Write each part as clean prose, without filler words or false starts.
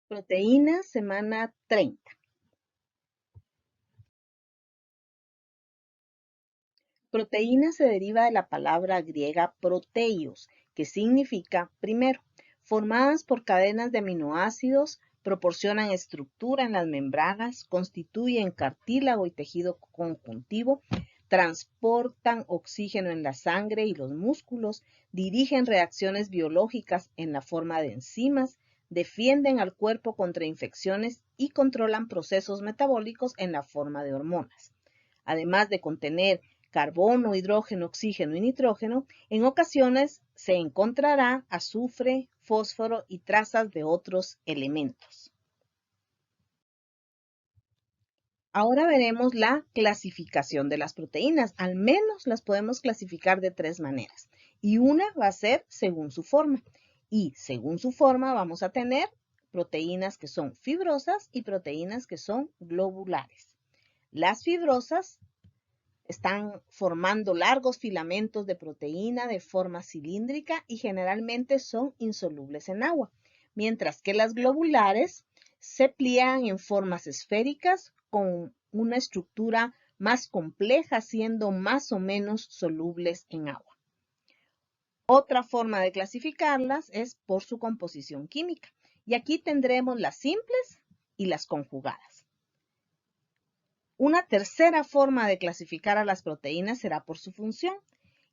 Proteínas, semana 30. Proteína se deriva de la palabra griega proteios, que significa primero. Formadas por cadenas de aminoácidos, proporcionan estructura en las membranas, constituyen cartílago y tejido conjuntivo, transportan oxígeno en la sangre y los músculos, dirigen reacciones biológicas en la forma de enzimas, defienden al cuerpo contra infecciones y controlan procesos metabólicos en la forma de hormonas. Además de contener carbono, hidrógeno, oxígeno y nitrógeno, en ocasiones se encontrará azufre, fósforo y trazas de otros elementos. Ahora veremos la clasificación de las proteínas. Al menos las podemos clasificar de 3 maneras. Y una va a ser según su forma. Y según su forma vamos a tener proteínas que son fibrosas y proteínas que son globulares. Las fibrosas están formando largos filamentos de proteína de forma cilíndrica y generalmente son insolubles en agua, mientras que las globulares se pliegan en formas esféricas con una estructura más compleja, siendo más o menos solubles en agua. Otra forma de clasificarlas es por su composición química, y aquí tendremos las simples y las conjugadas. Una tercera forma de clasificar a las proteínas será por su función.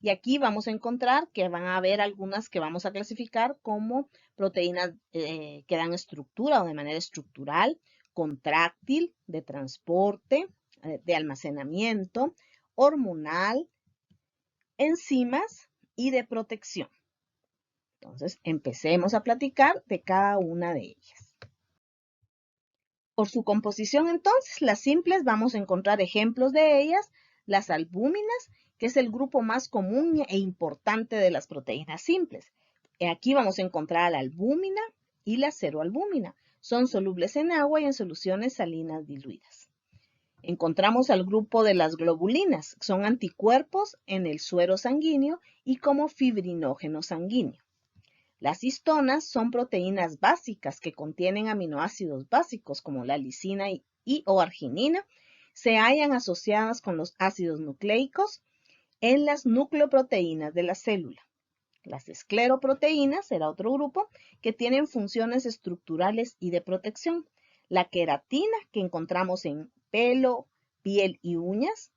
Y aquí vamos a encontrar que van a haber algunas que vamos a clasificar como proteínas que dan estructura o de manera estructural, contráctil, de transporte, de almacenamiento, hormonal, enzimas y de protección. Entonces, empecemos a platicar de cada una de ellas. Por su composición, entonces, las simples vamos a encontrar ejemplos de ellas, las albúminas, que es el grupo más común e importante de las proteínas simples. Aquí vamos a encontrar la albúmina y la ceroalbúmina. Son solubles en agua y en soluciones salinas diluidas. Encontramos al grupo de las globulinas, son anticuerpos en el suero sanguíneo y como fibrinógeno sanguíneo. Las histonas son proteínas básicas que contienen aminoácidos básicos como la lisina o arginina. Se hallan asociadas con los ácidos nucleicos en las nucleoproteínas de la célula. Las escleroproteínas será otro grupo que tienen funciones estructurales y de protección. La queratina que encontramos en pelo, piel y uñas.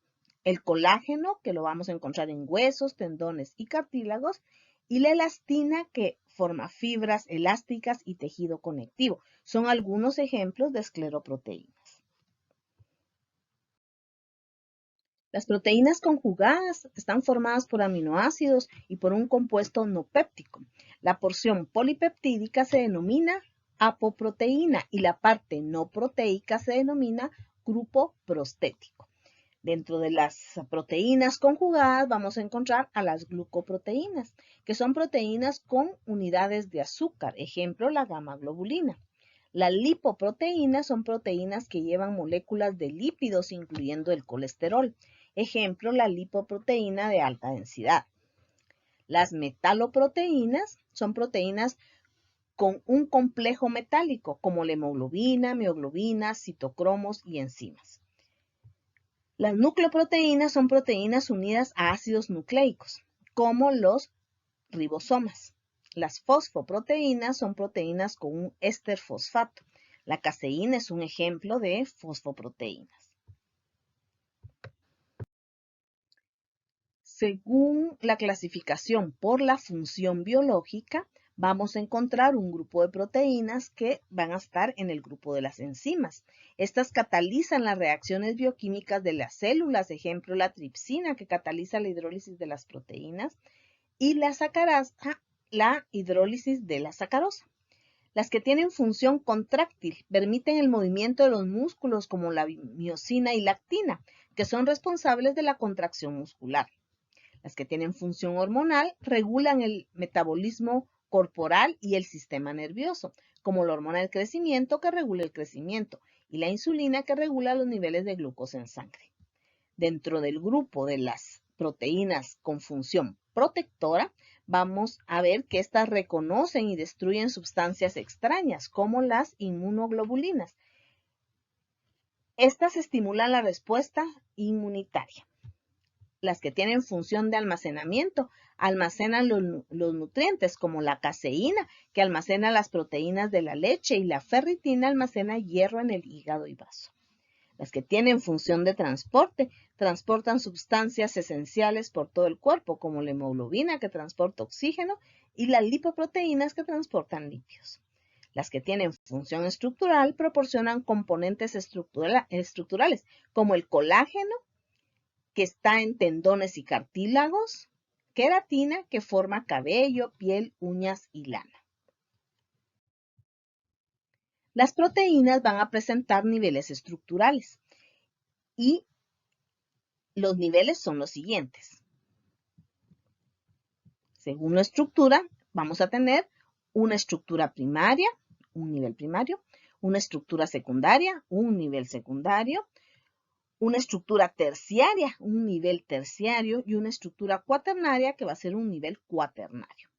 El colágeno que lo vamos a encontrar en huesos, tendones y cartílagos. Y la elastina que forma fibras elásticas y tejido conectivo. Son algunos ejemplos de escleroproteínas. Las proteínas conjugadas están formadas por aminoácidos y por un compuesto no péptico. La porción polipeptídica se denomina apoproteína y la parte no proteica se denomina grupo prostético. Dentro de las proteínas conjugadas vamos a encontrar a las glucoproteínas, que son proteínas con unidades de azúcar, ejemplo la gamma globulina. Las lipoproteínas son proteínas que llevan moléculas de lípidos, incluyendo el colesterol, ejemplo la lipoproteína de alta densidad. Las metaloproteínas son proteínas con un complejo metálico, como la hemoglobina, mioglobina, citocromos y enzimas. Las nucleoproteínas son proteínas unidas a ácidos nucleicos, como los ribosomas. Las fosfoproteínas son proteínas con un éster fosfato. La caseína es un ejemplo de fosfoproteínas. Según la clasificación por la función biológica, vamos a encontrar un grupo de proteínas que van a estar en el grupo de las enzimas. Estas catalizan las reacciones bioquímicas de las células, ejemplo la tripsina que cataliza la hidrólisis de las proteínas y la sacarasa, la hidrólisis de la sacarosa. Las que tienen función contráctil permiten el movimiento de los músculos como la miosina y lactina, que son responsables de la contracción muscular. Las que tienen función hormonal regulan el metabolismo corporal y el sistema nervioso, como la hormona del crecimiento que regula el crecimiento y la insulina que regula los niveles de glucosa en sangre. Dentro del grupo de las proteínas con función protectora, vamos a ver que estas reconocen y destruyen sustancias extrañas, como las inmunoglobulinas. Estas estimulan la respuesta inmunitaria. Las que tienen función de almacenamiento almacenan los nutrientes, como la caseína, que almacena las proteínas de la leche, y la ferritina almacena hierro en el hígado y vaso. Las que tienen función de transporte transportan sustancias esenciales por todo el cuerpo, como la hemoglobina, que transporta oxígeno, y las lipoproteínas, que transportan lípidos. Las que tienen función estructural proporcionan componentes estructurales, como el colágeno, que está en tendones y cartílagos, queratina, que forma cabello, piel, uñas y lana. Las proteínas van a presentar niveles estructurales y los niveles son los siguientes. Según la estructura, vamos a tener una estructura primaria, un nivel primario, una estructura secundaria, un nivel secundario, una estructura terciaria, un nivel terciario, y una estructura cuaternaria, que va a ser un nivel cuaternario.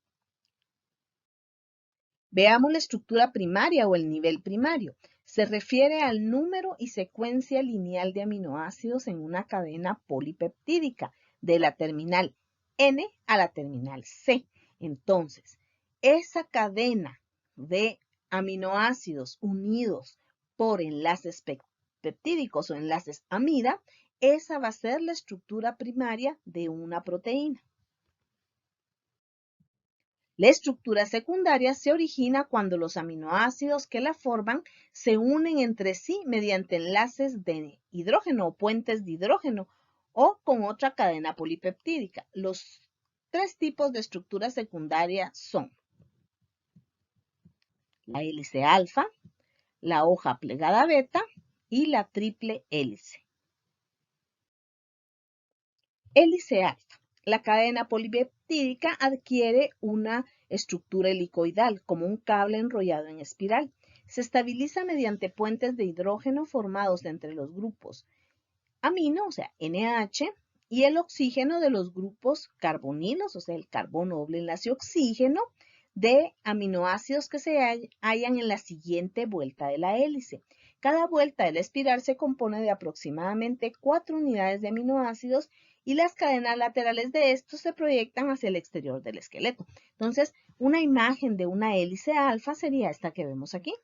Veamos la estructura primaria o el nivel primario. Se refiere al número y secuencia lineal de aminoácidos en una cadena polipeptídica, de la terminal N a la terminal C. Entonces, esa cadena de aminoácidos unidos por enlaces peptídicos o enlaces amida, esa va a ser la estructura primaria de una proteína. La estructura secundaria se origina cuando los aminoácidos que la forman se unen entre sí mediante enlaces de hidrógeno o puentes de hidrógeno o con otra cadena polipeptídica. Los tres tipos de estructura secundaria son la hélice alfa, la hoja plegada beta y la triple hélice. Hélice alfa. La cadena polipeptídica adquiere una estructura helicoidal, como un cable enrollado en espiral. Se estabiliza mediante puentes de hidrógeno formados entre los grupos amino, o sea, NH, y el oxígeno de los grupos carbonilos, o sea, el carbono doble enlace oxígeno, de aminoácidos que se hallan en la siguiente vuelta de la hélice. Cada vuelta de la espiral se compone de aproximadamente 4 unidades de aminoácidos, y las cadenas laterales de estos se proyectan hacia el exterior del esqueleto. Entonces, una imagen de una hélice alfa sería esta que vemos aquí,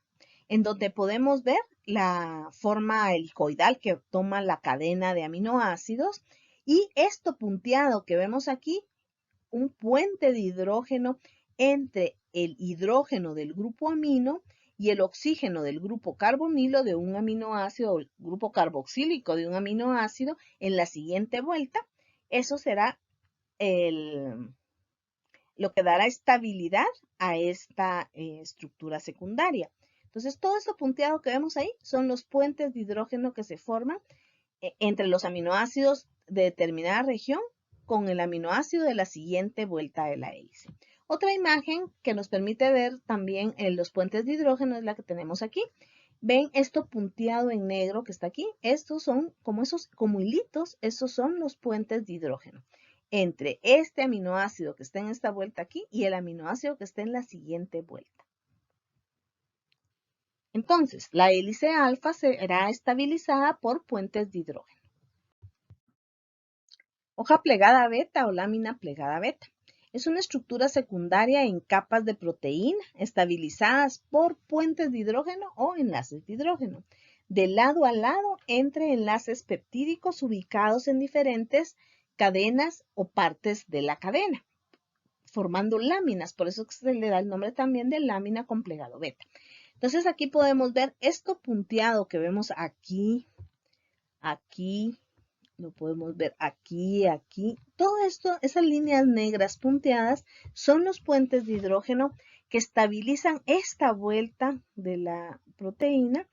en donde podemos ver la forma helicoidal que toma la cadena de aminoácidos, y esto punteado que vemos aquí, un puente de hidrógeno entre el hidrógeno del grupo amino y el oxígeno del grupo carbonilo de un aminoácido, o el grupo carboxílico de un aminoácido, en la siguiente vuelta. Eso será lo que dará estabilidad a esta estructura secundaria. Entonces, todo esto punteado que vemos ahí son los puentes de hidrógeno que se forman entre los aminoácidos de determinada región con el aminoácido de la siguiente vuelta de la hélice. Otra imagen que nos permite ver también los puentes de hidrógeno es la que tenemos aquí. ¿Ven esto punteado en negro que está aquí? Estos son como hilitos, estos son los puentes de hidrógeno entre este aminoácido que está en esta vuelta aquí y el aminoácido que está en la siguiente vuelta. Entonces, la hélice alfa será estabilizada por puentes de hidrógeno. Hoja plegada beta o lámina plegada beta. Es una estructura secundaria en capas de proteína estabilizadas por puentes de hidrógeno o enlaces de hidrógeno, de lado a lado entre enlaces peptídicos ubicados en diferentes cadenas o partes de la cadena, formando láminas. Por eso se le da el nombre también de lámina con plegado beta. Entonces aquí podemos ver esto punteado que vemos aquí, aquí, lo podemos ver aquí, aquí. Todo esto, esas líneas negras punteadas, son los puentes de hidrógeno que estabilizan esta vuelta de la proteína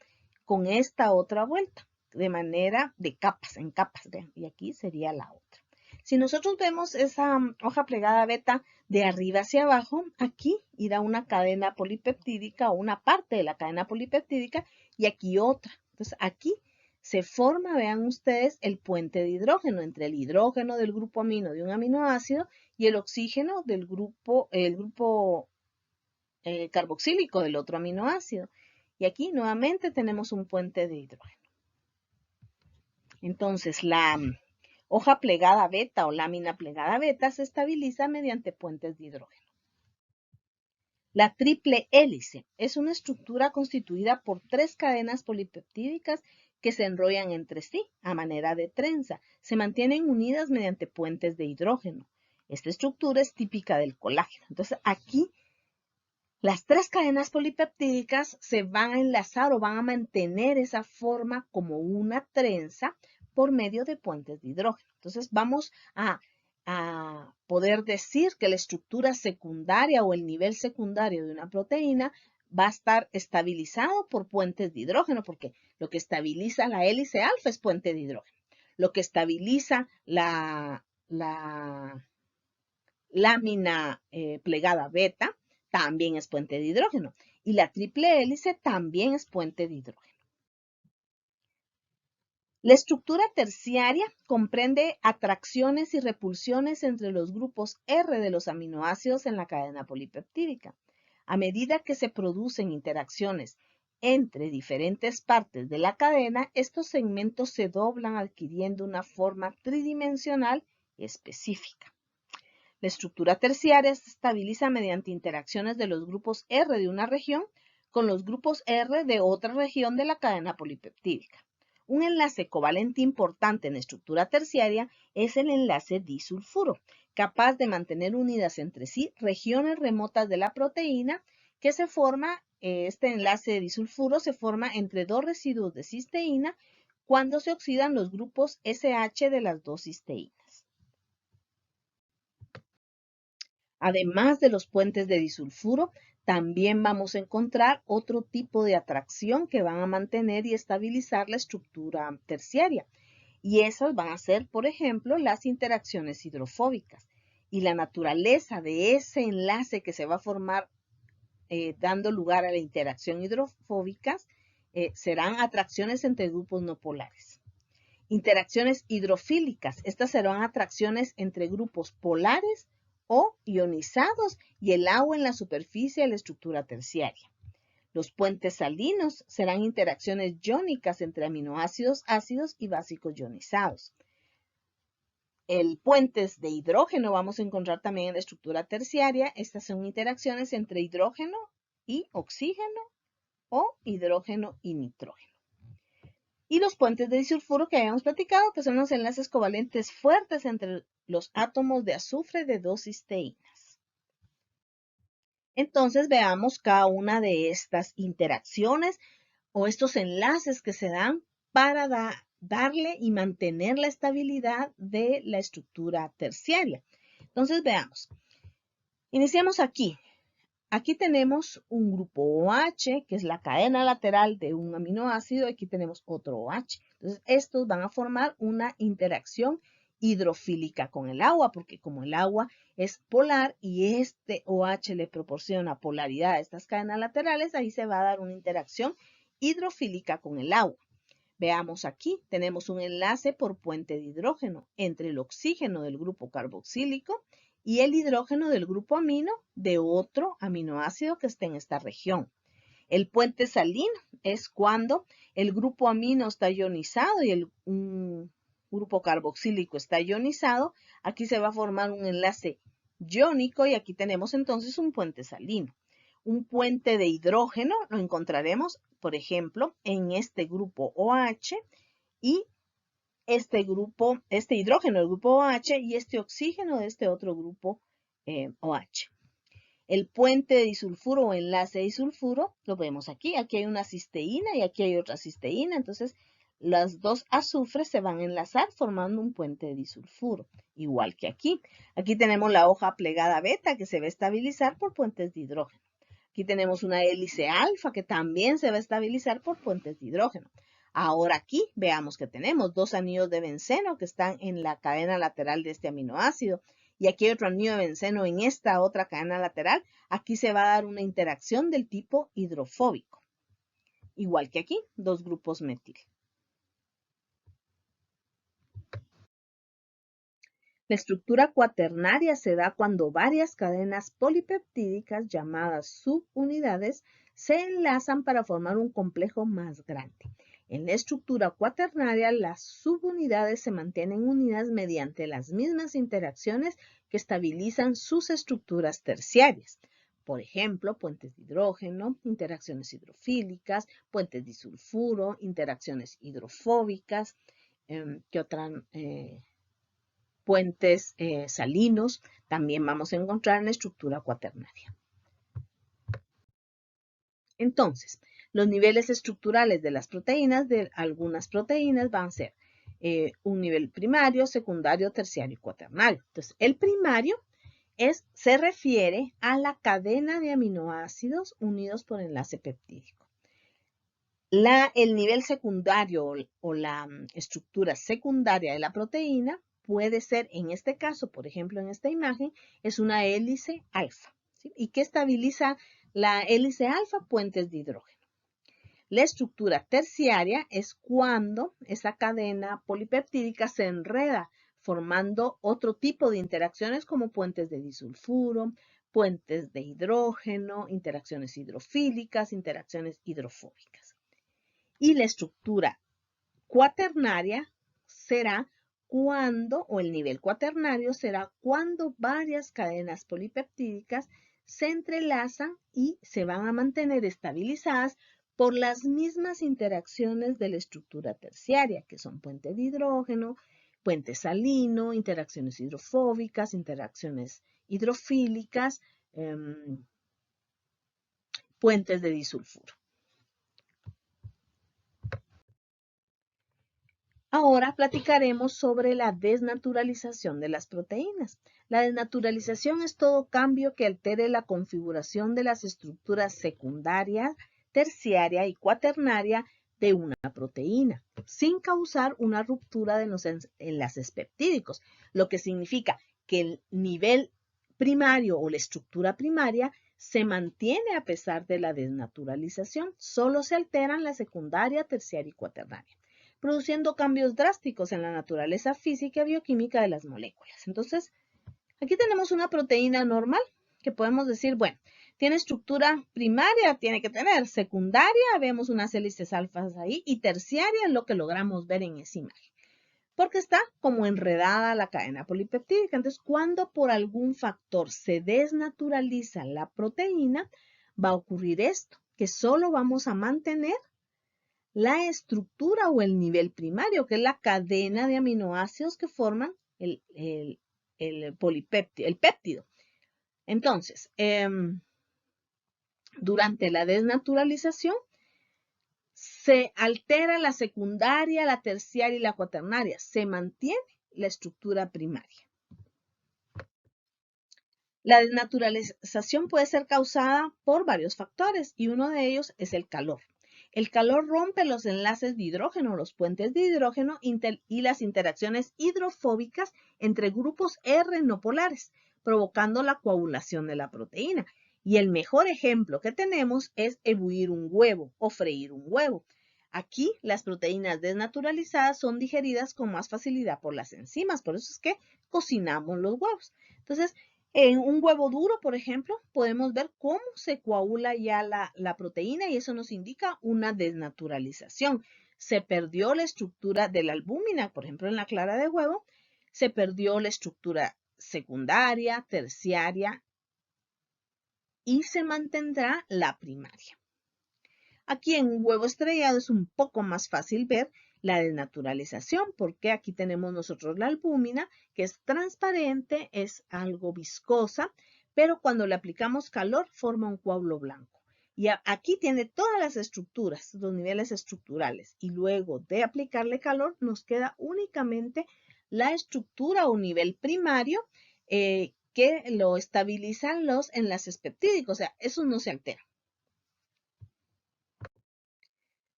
con esta otra vuelta, de manera de capas, en capas. Vean, y aquí sería la otra. Si nosotros vemos esa hoja plegada beta de arriba hacia abajo, aquí irá una cadena polipeptídica o una parte de la cadena polipeptídica y aquí otra. Entonces aquí se forma, vean ustedes, el puente de hidrógeno entre el hidrógeno del grupo amino de un aminoácido y el oxígeno del grupo, carboxílico del otro aminoácido. Y aquí nuevamente tenemos un puente de hidrógeno. Entonces, la hoja plegada beta o lámina plegada beta se estabiliza mediante puentes de hidrógeno. La triple hélice es una estructura constituida por 3 cadenas polipeptídicas que se enrollan entre sí a manera de trenza. Se mantienen unidas mediante puentes de hidrógeno. Esta estructura es típica del colágeno. Entonces, aquí las 3 cadenas polipeptídicas se van a enlazar o van a mantener esa forma como una trenza por medio de puentes de hidrógeno. Entonces vamos a poder decir que la estructura secundaria o el nivel secundario de una proteína va a estar estabilizado por puentes de hidrógeno, porque lo que estabiliza la hélice alfa es puente de hidrógeno. Lo que estabiliza la lámina plegada beta también es puente de hidrógeno. Y la triple hélice también es puente de hidrógeno. La estructura terciaria comprende atracciones y repulsiones entre los grupos R de los aminoácidos en la cadena polipeptídica. A medida que se producen interacciones entre diferentes partes de la cadena, estos segmentos se doblan adquiriendo una forma tridimensional específica. La estructura terciaria se estabiliza mediante interacciones de los grupos R de una región con los grupos R de otra región de la cadena polipeptídica. Un enlace covalente importante en la estructura terciaria es el enlace disulfuro, capaz de mantener unidas entre sí regiones remotas de la proteína que se forma, este enlace disulfuro se forma entre 2 residuos de cisteína cuando se oxidan los grupos SH de las 2 cisteínas. Además de los puentes de disulfuro, también vamos a encontrar otro tipo de atracción que van a mantener y estabilizar la estructura terciaria. Y esas van a ser, por ejemplo, las interacciones hidrofóbicas. Y la naturaleza de ese enlace que se va a formar dando lugar a la interacción hidrofóbica serán atracciones entre grupos no polares. Interacciones hidrofílicas, estas serán atracciones entre grupos polares o ionizados y el agua en la superficie de la estructura terciaria. Los puentes salinos serán interacciones iónicas entre aminoácidos ácidos y básicos ionizados. El puentes de hidrógeno vamos a encontrar también en la estructura terciaria. Estas son interacciones entre hidrógeno y oxígeno o hidrógeno y nitrógeno. Y los puentes de disulfuro que habíamos platicado, que son los enlaces covalentes fuertes entre los átomos de azufre de 2 cisteínas. Entonces veamos cada una de estas interacciones o estos enlaces que se dan para darle y mantener la estabilidad de la estructura terciaria. Entonces veamos. Iniciamos aquí. Aquí tenemos un grupo OH, que es la cadena lateral de un aminoácido. Aquí tenemos otro OH. Entonces, estos van a formar una interacción hidrofílica con el agua, porque como el agua es polar y este OH le proporciona polaridad a estas cadenas laterales, ahí se va a dar una interacción hidrofílica con el agua. Veamos aquí, tenemos un enlace por puente de hidrógeno entre el oxígeno del grupo carboxílico y el hidrógeno del grupo amino de otro aminoácido que está en esta región. El puente salino es cuando el grupo amino está ionizado y un grupo carboxílico está ionizado. Aquí se va a formar un enlace iónico y aquí tenemos entonces un puente salino. Un puente de hidrógeno lo encontraremos, por ejemplo, en este grupo OH y este hidrógeno del grupo OH y este oxígeno de este otro grupo OH. El puente de disulfuro o enlace de disulfuro lo vemos aquí. Aquí hay una cisteína y aquí hay otra cisteína. Entonces, las 2 azufres se van a enlazar formando un puente de disulfuro, igual que aquí. Aquí tenemos la hoja plegada beta que se va a estabilizar por puentes de hidrógeno. Aquí tenemos una hélice alfa que también se va a estabilizar por puentes de hidrógeno. Ahora aquí veamos que tenemos 2 anillos de benceno que están en la cadena lateral de este aminoácido y aquí hay otro anillo de benceno en esta otra cadena lateral. Aquí se va a dar una interacción del tipo hidrofóbico. Igual que aquí, 2 grupos metil. La estructura cuaternaria se da cuando varias cadenas polipeptídicas llamadas subunidades se enlazan para formar un complejo más grande. En la estructura cuaternaria, las subunidades se mantienen unidas mediante las mismas interacciones que estabilizan sus estructuras terciarias. Por ejemplo, puentes de hidrógeno, interacciones hidrofílicas, puentes disulfuro, interacciones hidrofóbicas, ¿qué otra? Puentes salinos, también vamos a encontrar en la estructura cuaternaria. Entonces, los niveles estructurales de las proteínas, de algunas proteínas, van a ser un nivel primario, secundario, terciario y cuaternario. Entonces, el primario se refiere a la cadena de aminoácidos unidos por enlace peptídico. El nivel secundario o la estructura secundaria de la proteína puede ser, en este caso, por ejemplo, en esta imagen, es una hélice alfa. ¿Sí? ¿Y qué estabiliza la hélice alfa? Puentes de hidrógeno. La estructura terciaria es cuando esa cadena polipeptídica se enreda formando otro tipo de interacciones como puentes de disulfuro, puentes de hidrógeno, interacciones hidrofílicas, interacciones hidrofóbicas. Y la estructura cuaternaria será cuando, o el nivel cuaternario será cuando varias cadenas polipeptídicas se entrelazan y se van a mantener estabilizadas por las mismas interacciones de la estructura terciaria, que son puente de hidrógeno, puente salino, interacciones hidrofóbicas, interacciones hidrofílicas, puentes de disulfuro. Ahora platicaremos sobre la desnaturalización de las proteínas. La desnaturalización es todo cambio que altere la configuración de las estructuras secundaria, terciaria y cuaternaria de una proteína, sin causar una ruptura de los enlaces peptídicos, lo que significa que el nivel primario o la estructura primaria se mantiene a pesar de la desnaturalización, solo se alteran la secundaria, terciaria y cuaternaria, produciendo cambios drásticos en la naturaleza física y bioquímica de las moléculas. Entonces, aquí tenemos una proteína normal que podemos decir, bueno, tiene estructura primaria, tiene que tener secundaria, vemos unas hélices alfas ahí, y terciaria es lo que logramos ver en esa imagen, porque está como enredada la cadena polipeptídica. Entonces, cuando por algún factor se desnaturaliza la proteína, va a ocurrir esto, que solo vamos a mantener la estructura o el nivel primario, que es la cadena de aminoácidos que forman el péptido. Entonces, durante la desnaturalización, se altera la secundaria, la terciaria y la cuaternaria. Se mantiene la estructura primaria. La desnaturalización puede ser causada por varios factores y uno de ellos es el calor. El calor rompe los enlaces de hidrógeno, los puentes de hidrógeno y las interacciones hidrofóbicas entre grupos R no polares, provocando la coagulación de la proteína. Y el mejor ejemplo que tenemos es ebullir un huevo o freír un huevo. Aquí las proteínas desnaturalizadas son digeridas con más facilidad por las enzimas, por eso es que cocinamos los huevos. Entonces, en un huevo duro, por ejemplo, podemos ver cómo se coagula ya la proteína y eso nos indica una desnaturalización. Se perdió la estructura de la albúmina, por ejemplo, en la clara de huevo, se perdió la estructura secundaria, terciaria y se mantendrá la primaria. Aquí en un huevo estrellado es un poco más fácil ver la desnaturalización, porque aquí tenemos nosotros la albúmina, que es transparente, es algo viscosa, pero cuando le aplicamos calor forma un coágulo blanco. Y aquí tiene todas las estructuras, los niveles estructurales, y luego de aplicarle calor nos queda únicamente la estructura o nivel primario que lo estabilizan los enlaces peptídicos, o sea, eso no se altera.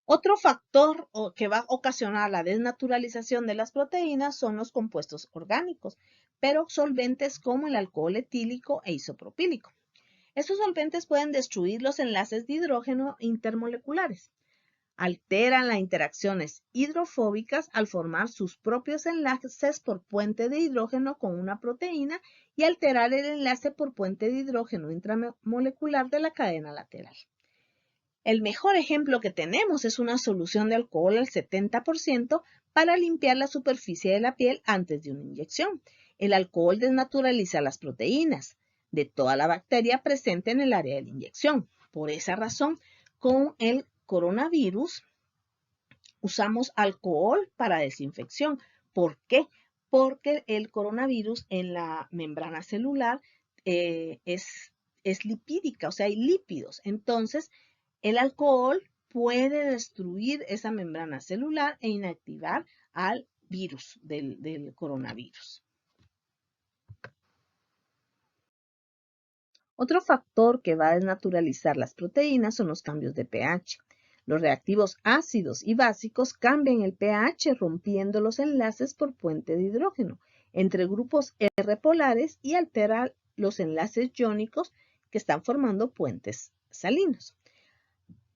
Otro factor que va a ocasionar la desnaturalización de las proteínas son los compuestos orgánicos, pero solventes como el alcohol etílico e isopropílico. Estos solventes pueden destruir los enlaces de hidrógeno intermoleculares. Alteran las interacciones hidrofóbicas al formar sus propios enlaces por puente de hidrógeno con una proteína y alterar el enlace por puente de hidrógeno intramolecular de la cadena lateral. El mejor ejemplo que tenemos es una solución de alcohol al 70% para limpiar la superficie de la piel antes de una inyección. El alcohol desnaturaliza las proteínas de toda la bacteria presente en el área de la inyección. Por esa razón, con el coronavirus usamos alcohol para desinfección. ¿Por qué? Porque el coronavirus en la membrana celular es lipídica, o sea, hay lípidos. Entonces, el alcohol puede destruir esa membrana celular e inactivar al virus del coronavirus. Otro factor que va a desnaturalizar las proteínas son los cambios de pH. Los reactivos ácidos y básicos cambian el pH rompiendo los enlaces por puente de hidrógeno entre grupos R polares y alteran los enlaces iónicos que están formando puentes salinos.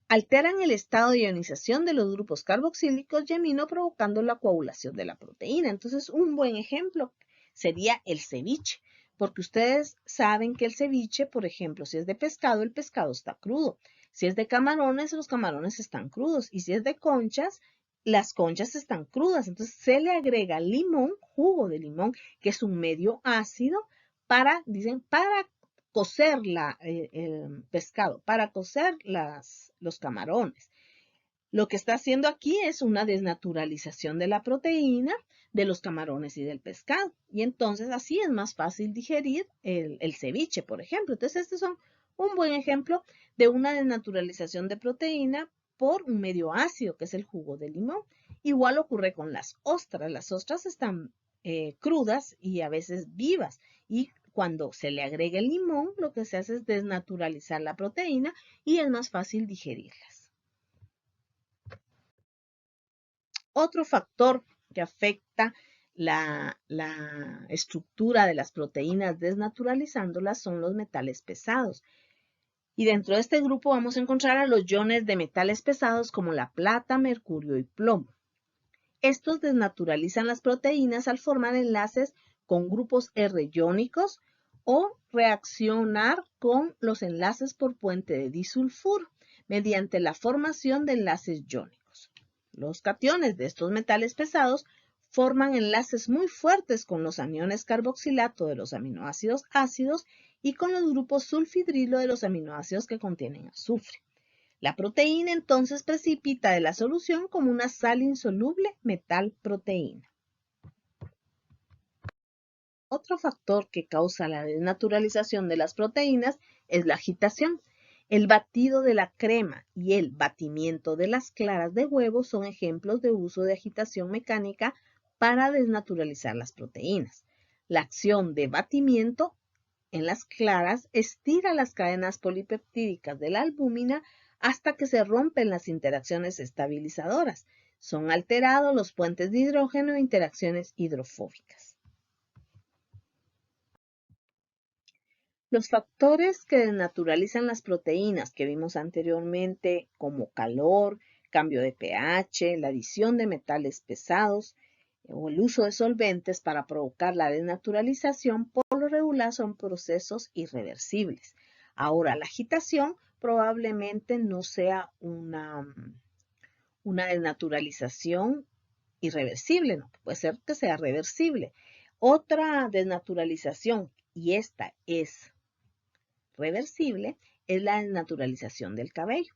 Alteran el estado de ionización de los grupos carboxílicos y amino provocando la coagulación de la proteína. Entonces, un buen ejemplo sería el ceviche, porque ustedes saben que el ceviche, por ejemplo, si es de pescado, el pescado está crudo. Si es de camarones, los camarones están crudos. Y si es de conchas, las conchas están crudas. Entonces, se le agrega limón, jugo de limón, que es un medio ácido, para cocer el pescado, para cocer los camarones. Lo que está haciendo aquí es una desnaturalización de la proteína de los camarones y del pescado. Y entonces así es más fácil digerir el ceviche, por ejemplo. Entonces, estos son un buen ejemplo de una desnaturalización de proteína por un medio ácido, que es el jugo de limón. Igual ocurre con las ostras. Las ostras están crudas y a veces vivas. Y cuando se le agrega el limón, lo que se hace es desnaturalizar la proteína y es más fácil digerirlas. Otro factor que afecta la estructura de las proteínas desnaturalizándolas son los metales pesados. Y dentro de este grupo vamos a encontrar a los iones de metales pesados como la plata, mercurio y plomo. Estos desnaturalizan las proteínas al formar enlaces con grupos R iónicos o reaccionar con los enlaces por puente de disulfuro mediante la formación de enlaces iónicos. Los cationes de estos metales pesados forman enlaces muy fuertes con los aniones carboxilato de los aminoácidos ácidos y con los grupos sulfidrilo de los aminoácidos que contienen azufre. La proteína entonces precipita de la solución como una sal insoluble metal-proteína. Otro factor que causa la desnaturalización de las proteínas es la agitación. El batido de la crema y el batimiento de las claras de huevo son ejemplos de uso de agitación mecánica para desnaturalizar las proteínas. La acción de batimiento en las claras estira las cadenas polipeptídicas de la albúmina hasta que se rompen las interacciones estabilizadoras. Son alterados los puentes de hidrógeno e interacciones hidrofóbicas. Los factores que desnaturalizan las proteínas que vimos anteriormente, como calor, cambio de pH, la adición de metales pesados o el uso de solventes para provocar la desnaturalización, por lo regular son procesos irreversibles. Ahora, la agitación probablemente no sea una desnaturalización irreversible, no, puede ser que sea reversible. Otra desnaturalización, y esta es reversible, es la desnaturalización del cabello.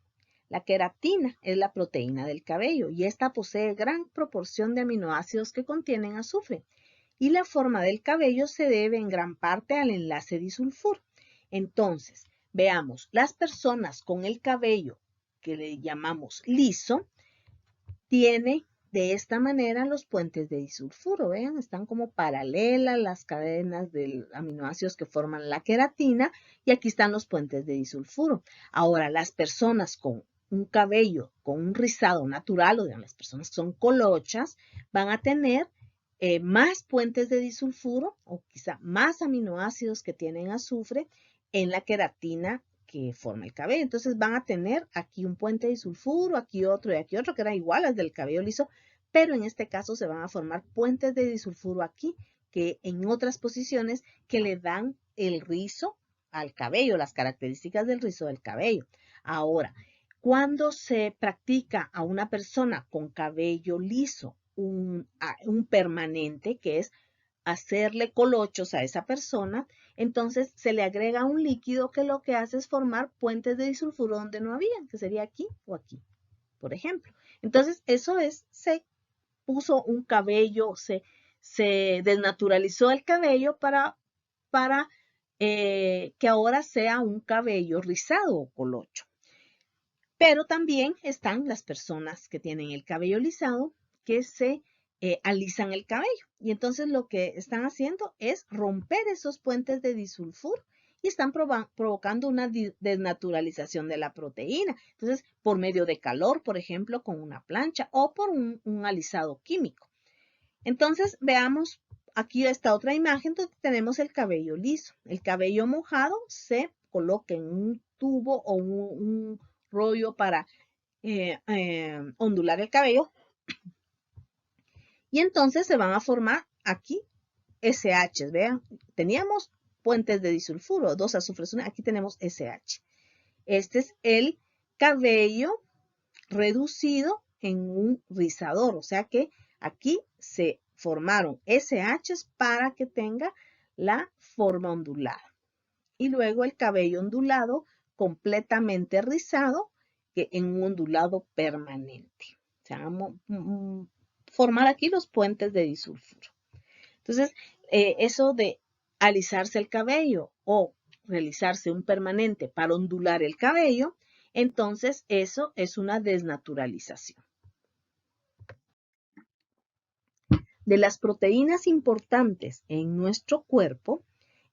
La queratina es la proteína del cabello y esta posee gran proporción de aminoácidos que contienen azufre. Y la forma del cabello se debe en gran parte al enlace disulfuro. Entonces, veamos, las personas con el cabello que le llamamos liso, tiene de esta manera los puentes de disulfuro. Vean, están como paralelas las cadenas de aminoácidos que forman la queratina y aquí están los puentes de disulfuro. Ahora, las personas con un cabello, con un rizado natural, o las personas que son colochas, van a tener más puentes de disulfuro o quizá más aminoácidos que tienen azufre en la queratina que forma el cabello. Entonces van a tener aquí un puente de disulfuro, aquí otro y aquí otro, que eran iguales del cabello liso, pero en este caso se van a formar puentes de disulfuro aquí, que en otras posiciones que le dan el rizo al cabello, las características del rizo del cabello. Ahora, cuando se practica a una persona con cabello liso un permanente, que es hacerle colochos a esa persona, entonces se le agrega un líquido que lo que hace es formar puentes de disulfuro donde no habían, que sería aquí o aquí, por ejemplo. Entonces, eso es, se puso un cabello, se desnaturalizó el cabello para que ahora sea un cabello rizado o colocho. Pero también están las personas que tienen el cabello lisado que se alisan el cabello. Y entonces lo que están haciendo es romper esos puentes de disulfuro y están provocando una desnaturalización de la proteína. Entonces, por medio de calor, por ejemplo, con una plancha o por un alisado químico. Entonces, veamos aquí esta otra imagen donde tenemos el cabello liso. El cabello mojado se coloca en un tubo o un rollo para ondular el cabello. Y entonces se van a formar aquí SH. Vean, teníamos puentes de disulfuro, 2 azufres, aquí tenemos SH. Este es el cabello reducido en un rizador, o sea que aquí se formaron SH para que tenga la forma ondulada. Y luego el cabello ondulado completamente rizado, que en un ondulado permanente. O sea, vamos a formar aquí los puentes de disulfuro. Entonces, eso de alisarse el cabello o realizarse un permanente para ondular el cabello, entonces eso es una desnaturalización. De las proteínas importantes en nuestro cuerpo,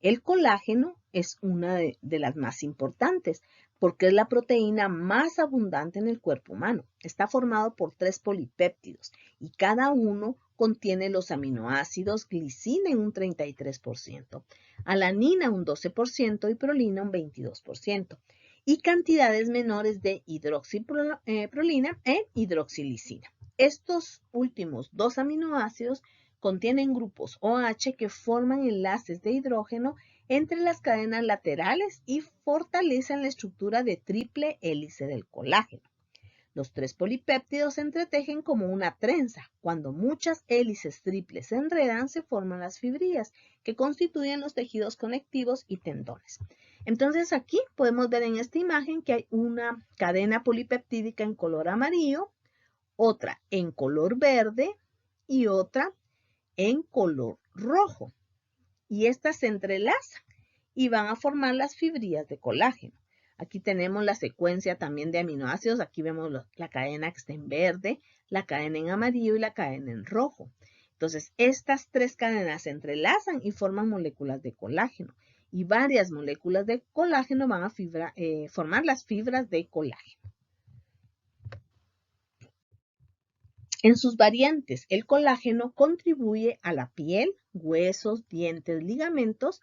el colágeno es una de las más importantes porque es la proteína más abundante en el cuerpo humano. Está formado por 3 polipéptidos y cada uno contiene los aminoácidos glicina en un 33%, alanina un 12% y prolina un 22%, y cantidades menores de hidroxiprolina e hidroxilisina. Estos últimos 2 aminoácidos contienen grupos OH que forman enlaces de hidrógeno entre las cadenas laterales y fortalecen la estructura de triple hélice del colágeno. Los 3 polipéptidos se entretejen como una trenza. Cuando muchas hélices triples se enredan, se forman las fibrillas, que constituyen los tejidos conectivos y tendones. Entonces aquí podemos ver en esta imagen que hay una cadena polipeptídica en color amarillo, otra en color verde y otra en color rojo. Y estas se entrelazan y van a formar las fibrillas de colágeno. Aquí tenemos la secuencia también de aminoácidos. Aquí vemos la cadena que está en verde, la cadena en amarillo y la cadena en rojo. Entonces, estas 3 cadenas se entrelazan y forman moléculas de colágeno. Y varias moléculas de colágeno van a formar las fibras de colágeno. En sus variantes, el colágeno contribuye a la piel, huesos, dientes, ligamentos,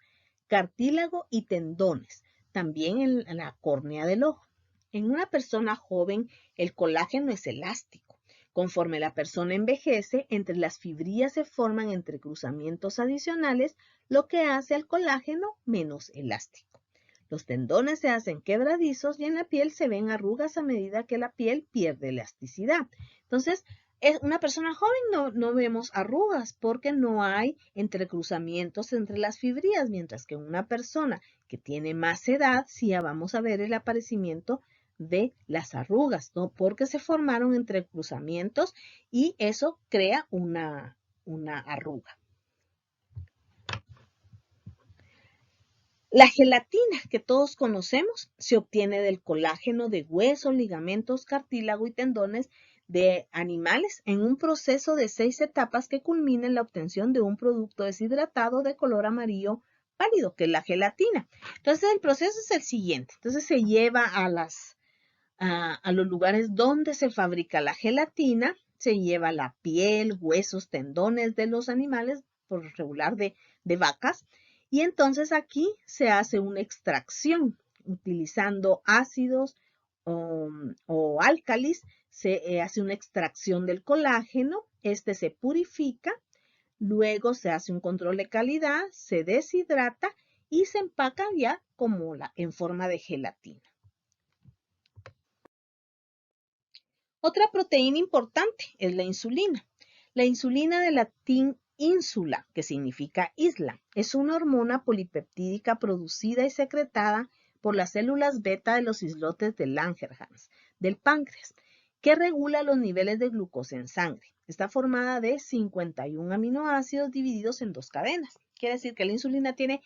cartílago y tendones, también en la córnea del ojo. En una persona joven, el colágeno es elástico. Conforme la persona envejece, entre las fibrillas se forman entrecruzamientos adicionales, lo que hace al colágeno menos elástico. Los tendones se hacen quebradizos y en la piel se ven arrugas a medida que la piel pierde elasticidad. Entonces, una persona joven no vemos arrugas porque no hay entrecruzamientos entre las fibrillas, mientras que una persona que tiene más edad, sí ya vamos a ver el aparecimiento de las arrugas, ¿no? Porque se formaron entrecruzamientos y eso crea una arruga. La gelatina que todos conocemos se obtiene del colágeno de huesos, ligamentos, cartílago y tendones de animales en un proceso de 6 etapas que culmina en la obtención de un producto deshidratado de color amarillo pálido, que es la gelatina. Entonces, el proceso es el siguiente. Entonces, se lleva a los lugares donde se fabrica la gelatina, se lleva la piel, huesos, tendones de los animales, por regular de vacas, y entonces aquí se hace una extracción utilizando ácidos o álcalis, se hace una extracción del colágeno, este se purifica, luego se hace un control de calidad, se deshidrata y se empaca ya como en forma de gelatina. Otra proteína importante es la insulina. La insulina, de latín ínsula, que significa isla, es una hormona polipeptídica producida y secretada por las células beta de los islotes de Langerhans, del páncreas, que regula los niveles de glucosa en sangre. Está formada de 51 aminoácidos divididos en 2 cadenas. Quiere decir que la insulina tiene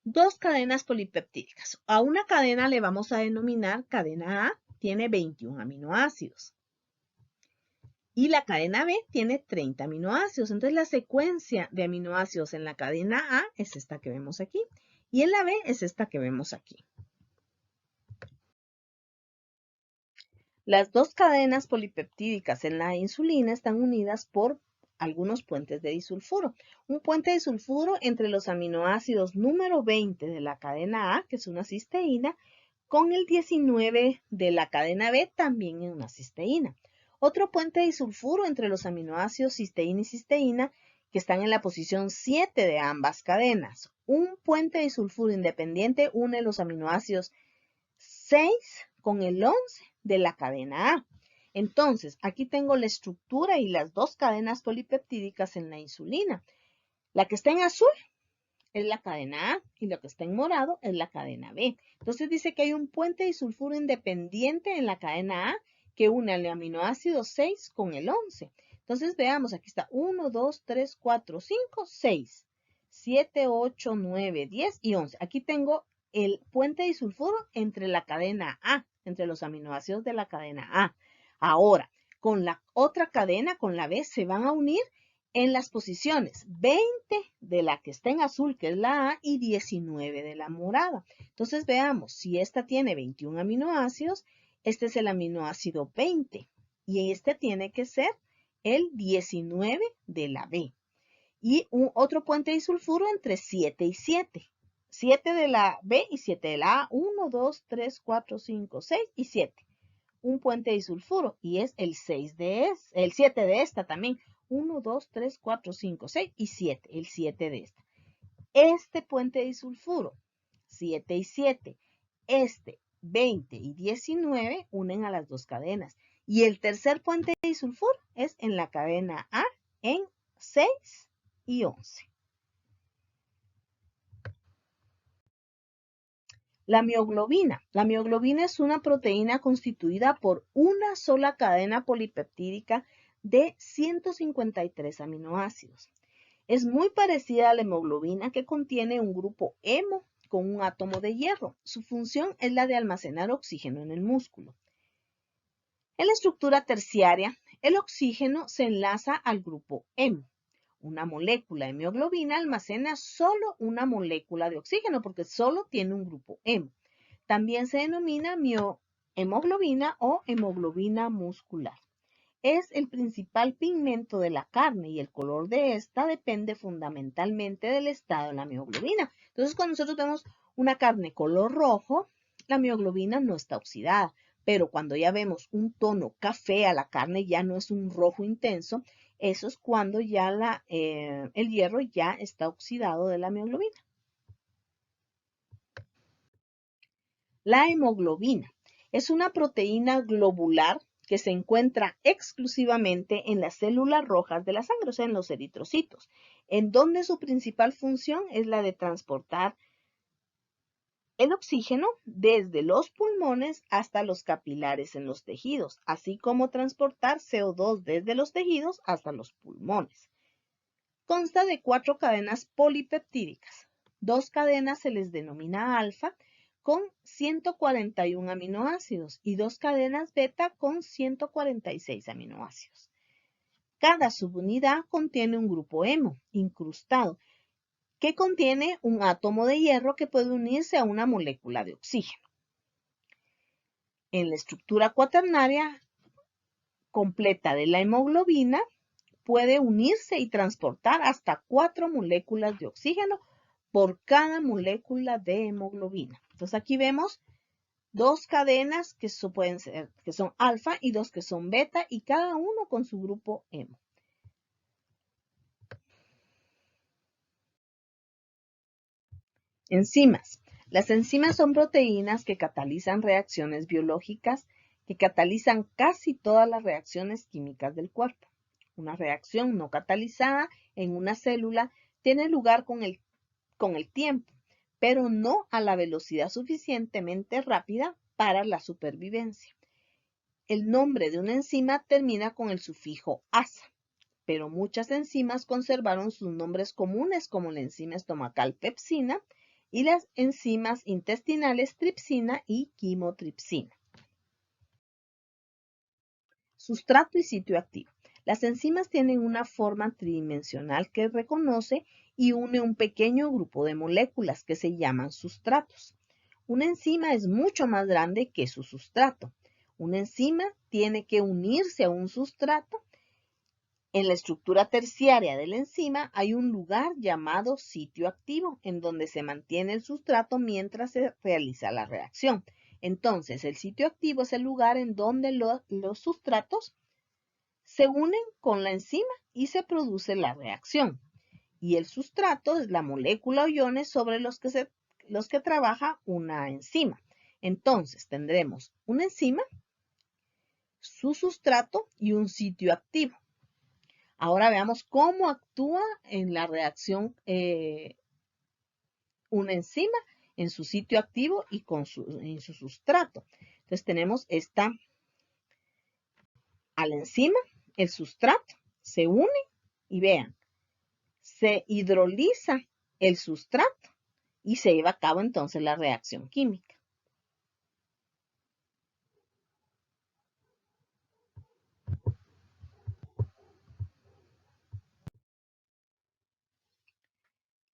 2 cadenas polipeptídicas. A una cadena le vamos a denominar cadena A, tiene 21 aminoácidos. Y la cadena B tiene 30 aminoácidos. Entonces la secuencia de aminoácidos en la cadena A es esta que vemos aquí. Y en la B es esta que vemos aquí. Las 2 cadenas polipeptídicas en la insulina están unidas por algunos puentes de disulfuro. Un puente de disulfuro entre los aminoácidos número 20 de la cadena A, que es una cisteína, con el 19 de la cadena B, también en una cisteína. Otro puente de disulfuro entre los aminoácidos cisteína y cisteína, que están en la posición 7 de ambas cadenas. Un puente de disulfuro independiente une los aminoácidos 6 con el 11 de la cadena A. Entonces, aquí tengo la estructura y las 2 cadenas polipeptídicas en la insulina. La que está en azul es la cadena A y la que está en morado es la cadena B. Entonces dice que hay un puente de disulfuro independiente en la cadena A que une el aminoácido 6 con el 11. Entonces veamos, aquí está 1, 2, 3, 4, 5, 6, 7, 8, 9, 10 y 11. Aquí tengo el puente de disulfuro entre la cadena A, entre los aminoácidos de la cadena A. Ahora, con la otra cadena, con la B, se van a unir en las posiciones 20 de la que está en azul, que es la A, y 19 de la morada. Entonces veamos, si esta tiene 21 aminoácidos, este es el aminoácido 20 y este tiene que ser el 19 de la B. Y otro puente de disulfuro entre 7 y 7. 7 de la B y 7 de la A. 1, 2, 3, 4, 5, 6 y 7. Un puente de disulfuro y es el 7 de esta también. 1, 2, 3, 4, 5, 6 y 7. El 7 de esta. Este puente de disulfuro, 7 y 7, 20 y 19 unen a las 2 cadenas. Y el tercer puente de disulfuro es en la cadena A en 6 y 11. La mioglobina. La mioglobina es una proteína constituida por una sola cadena polipeptídica de 153 aminoácidos. Es muy parecida a la hemoglobina, que contiene un grupo hemo con un átomo de hierro. Su función es la de almacenar oxígeno en el músculo. En la estructura terciaria, el oxígeno se enlaza al grupo hemo. Una molécula de mioglobina almacena solo una molécula de oxígeno porque solo tiene un grupo hemo. También se denomina hemoglobina o hemoglobina muscular. Es el principal pigmento de la carne y el color de esta depende fundamentalmente del estado de la mioglobina. Entonces, cuando nosotros vemos una carne color rojo, la mioglobina no está oxidada, pero cuando ya vemos un tono café a la carne, ya no es un rojo intenso, eso es cuando ya el hierro ya está oxidado de la mioglobina. La hemoglobina es una proteína globular que se encuentra exclusivamente en las células rojas de la sangre, o sea, en los eritrocitos, en donde su principal función es la de transportar el oxígeno desde los pulmones hasta los capilares en los tejidos, así como transportar CO2 desde los tejidos hasta los pulmones. Consta de 4 cadenas polipeptídicas. 2 cadenas se les denomina alfa, con 141 aminoácidos y 2 cadenas beta con 146 aminoácidos. Cada subunidad contiene un grupo hemo incrustado que contiene un átomo de hierro que puede unirse a una molécula de oxígeno. En la estructura cuaternaria completa de la hemoglobina puede unirse y transportar hasta 4 moléculas de oxígeno por cada molécula de hemoglobina. Entonces aquí vemos dos cadenas que son alfa y dos que son beta y cada uno con su grupo hemo. Enzimas. Las enzimas son proteínas que catalizan reacciones biológicas que catalizan casi todas las reacciones químicas del cuerpo. Una reacción no catalizada en una célula tiene lugar con el tiempo, pero no a la velocidad suficientemente rápida para la supervivencia. El nombre de una enzima termina con el sufijo asa, pero muchas enzimas conservaron sus nombres comunes como la enzima estomacal pepsina y las enzimas intestinales tripsina y quimotripsina. Sustrato y sitio activo. Las enzimas tienen una forma tridimensional que reconoce y une un pequeño grupo de moléculas que se llaman sustratos. Una enzima es mucho más grande que su sustrato. Una enzima tiene que unirse a un sustrato. En la estructura terciaria de la enzima hay un lugar llamado sitio activo, en donde se mantiene el sustrato mientras se realiza la reacción. Entonces, el sitio activo es el lugar en donde los sustratos se unen con la enzima y se produce la reacción. Y el sustrato es la molécula o iones sobre los que trabaja una enzima. Entonces, tendremos una enzima, su sustrato y un sitio activo. Ahora veamos cómo actúa en la reacción una enzima en su sitio activo y en su sustrato. Entonces tenemos a la enzima, el sustrato, se une y vean, se hidroliza el sustrato y se lleva a cabo entonces la reacción química.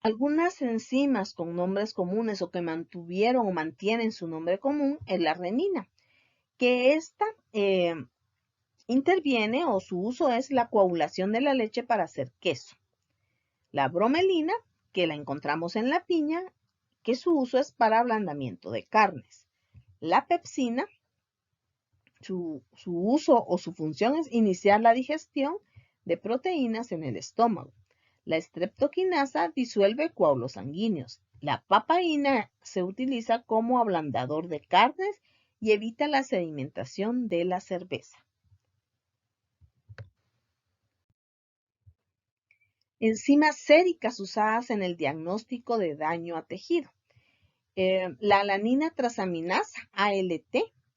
Algunas enzimas con nombres comunes o que mantuvieron o mantienen su nombre común es la renina, que esta interviene o su uso es la coagulación de la leche para hacer queso. La bromelina, que la encontramos en la piña, que su uso es para ablandamiento de carnes. La pepsina, su uso o su función es iniciar la digestión de proteínas en el estómago. La streptokinasa disuelve coágulos sanguíneos. La papaína se utiliza como ablandador de carnes y evita la sedimentación de la cerveza. Enzimas séricas usadas en el diagnóstico de daño a tejido. La alanina transaminasa, ALT,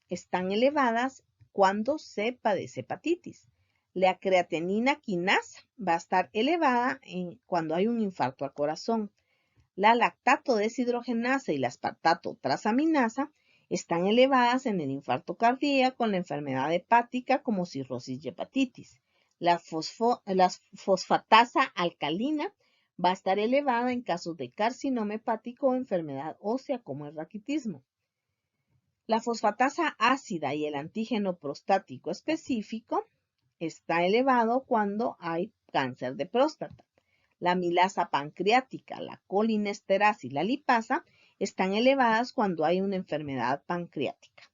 están elevadas cuando se padece hepatitis. La creatinina quinasa va a estar elevada cuando hay un infarto al corazón. La lactato deshidrogenasa y la aspartato transaminasa están elevadas en el infarto cardíaco, en la enfermedad hepática como cirrosis y hepatitis. La fosfatasa alcalina va a estar elevada en casos de carcinoma hepático o enfermedad ósea como el raquitismo. La fosfatasa ácida y el antígeno prostático específico está elevado cuando hay cáncer de próstata. La amilasa pancreática, la colinesterasa y la lipasa están elevadas cuando hay una enfermedad pancreática.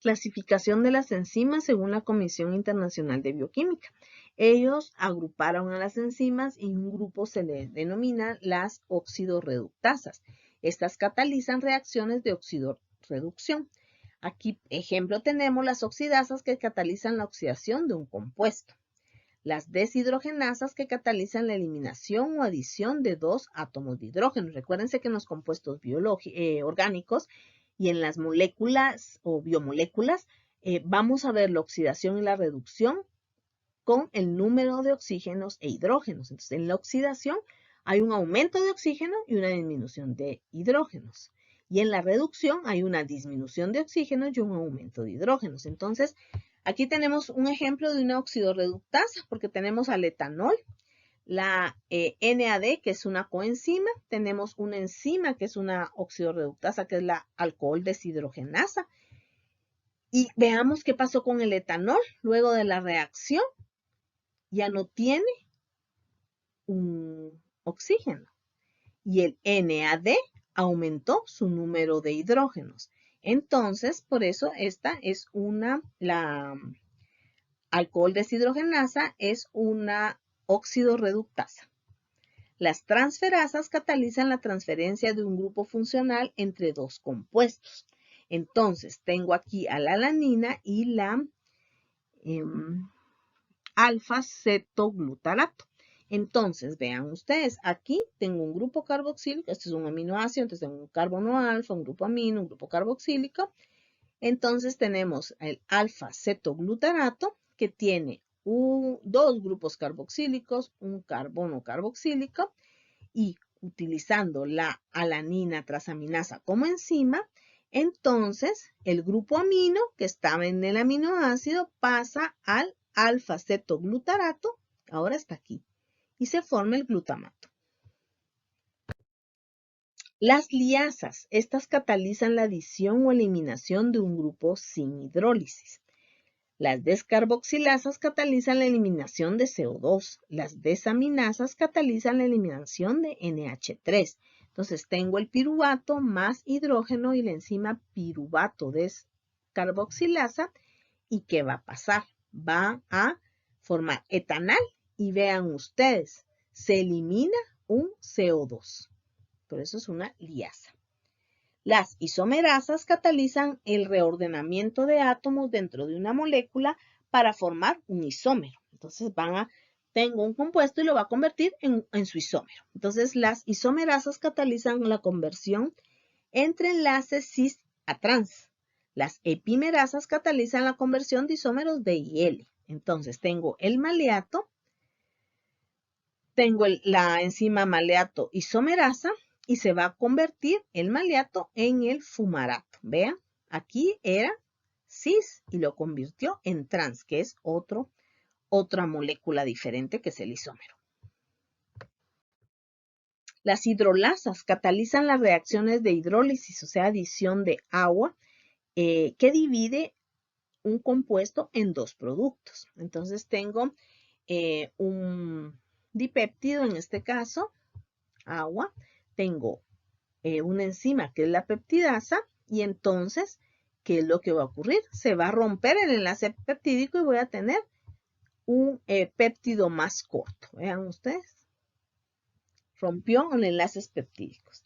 Clasificación de las enzimas según la Comisión Internacional de Bioquímica. Ellos agruparon a las enzimas y un grupo se le denomina las oxidorreductasas. Estas catalizan reacciones de oxidorreducción. Aquí, ejemplo, tenemos las oxidasas que catalizan la oxidación de un compuesto. Las deshidrogenasas que catalizan la eliminación o adición de dos átomos de hidrógeno. Recuérdense que en los compuestos orgánicos y en las moléculas o biomoléculas vamos a ver la oxidación y la reducción con el número de oxígenos e hidrógenos. Entonces, en la oxidación hay un aumento de oxígeno y una disminución de hidrógenos. Y en la reducción hay una disminución de oxígenos y un aumento de hidrógenos. Entonces, aquí tenemos un ejemplo de una oxidorreductasa porque tenemos al etanol, la NAD, que es una coenzima, tenemos una enzima que es una oxidorreductasa, que es la alcohol deshidrogenasa. Y veamos qué pasó con el etanol luego de la reacción. Ya no tiene un oxígeno. y el NAD aumentó su número de hidrógenos. Entonces, por eso esta es la alcohol deshidrogenasa es una óxido reductasa. Las transferasas catalizan la transferencia de un grupo funcional entre dos compuestos. Entonces, tengo aquí a la alanina y la alfa-cetoglutarato. Entonces, vean ustedes, aquí tengo un grupo carboxílico, este es un aminoácido, entonces tengo un carbono alfa, un grupo amino, un grupo carboxílico. Entonces tenemos el alfa-cetoglutarato que tiene dos grupos carboxílicos, un carbono carboxílico y utilizando la alanina transaminasa como enzima, entonces el grupo amino que estaba en el aminoácido pasa al alfa-cetoglutarato, ahora está aquí, y se forma el glutamato. Las liasas, estas catalizan la adición o eliminación de un grupo sin hidrólisis. Las descarboxilasas catalizan la eliminación de CO2. Las desaminasas catalizan la eliminación de NH3. Entonces tengo el piruvato más hidrógeno y la enzima piruvato descarboxilasa. ¿Y qué va a pasar? Va a formar etanal y vean ustedes, se elimina un CO2. Por eso es una liasa. Las isomerasas catalizan el reordenamiento de átomos dentro de una molécula para formar un isómero. Entonces tengo un compuesto y lo va a convertir en su isómero. Entonces las isomerasas catalizan la conversión entre enlaces cis a trans. Las epimerasas catalizan la conversión de isómeros de I y L. Entonces tengo el maleato, tengo la enzima maleato isomerasa, y se va a convertir el maleato en el fumarato. Vean, aquí era cis y lo convirtió en trans, que es otra molécula diferente que es el isómero. Las hidrolasas catalizan las reacciones de hidrólisis, o sea, adición de agua, que divide un compuesto en dos productos. Entonces tengo un dipéptido, en este caso, agua, tengo una enzima que es la peptidasa y entonces, ¿qué es lo que va a ocurrir? Se va a romper el enlace peptídico y voy a tener un péptido más corto. Vean ustedes. Rompió con enlaces peptídicos.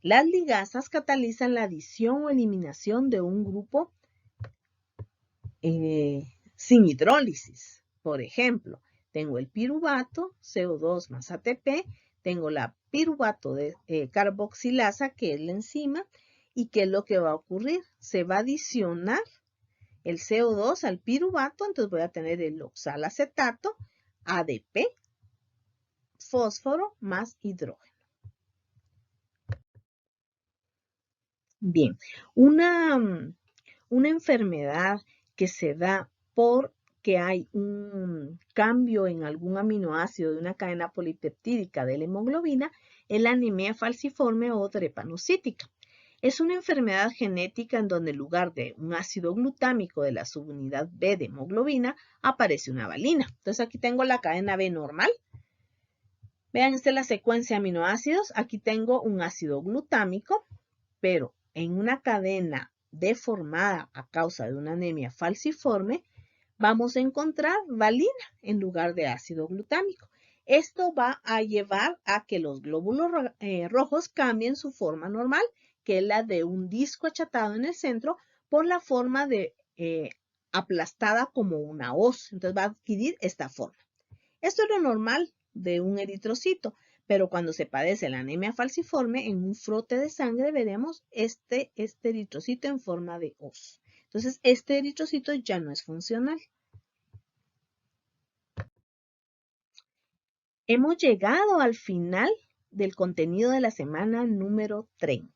Las ligasas catalizan la adición o eliminación de un grupo sin hidrólisis. Por ejemplo, tengo el piruvato, CO2 más ATP, tengo la piruvato de carboxilasa, que es la enzima, y ¿qué es lo que va a ocurrir? Se va a adicionar el CO2 al piruvato, entonces voy a tener el oxalacetato, ADP, fósforo más hidrógeno. Bien, una enfermedad que se da porque hay un cambio en algún aminoácido de una cadena polipeptídica de la hemoglobina es la anemia falciforme o drepanocítica. Es una enfermedad genética en donde en lugar de un ácido glutámico de la subunidad B de hemoglobina aparece una valina. Entonces aquí tengo la cadena B normal. Vean, esta es la secuencia de aminoácidos. Aquí tengo un ácido glutámico, pero en una cadena deformada a causa de una anemia falciforme, vamos a encontrar valina en lugar de ácido glutámico. Esto va a llevar a que los glóbulos rojos cambien su forma normal, que es la de un disco achatado en el centro, por la forma de aplastada como una hoz. Entonces va a adquirir esta forma. Esto es lo normal de un eritrocito, pero cuando se padece la anemia falciforme, en un frote de sangre veremos este eritrocito en forma de hoz. Entonces, este eritrocito ya no es funcional. Hemos llegado al final del contenido de la semana número 30.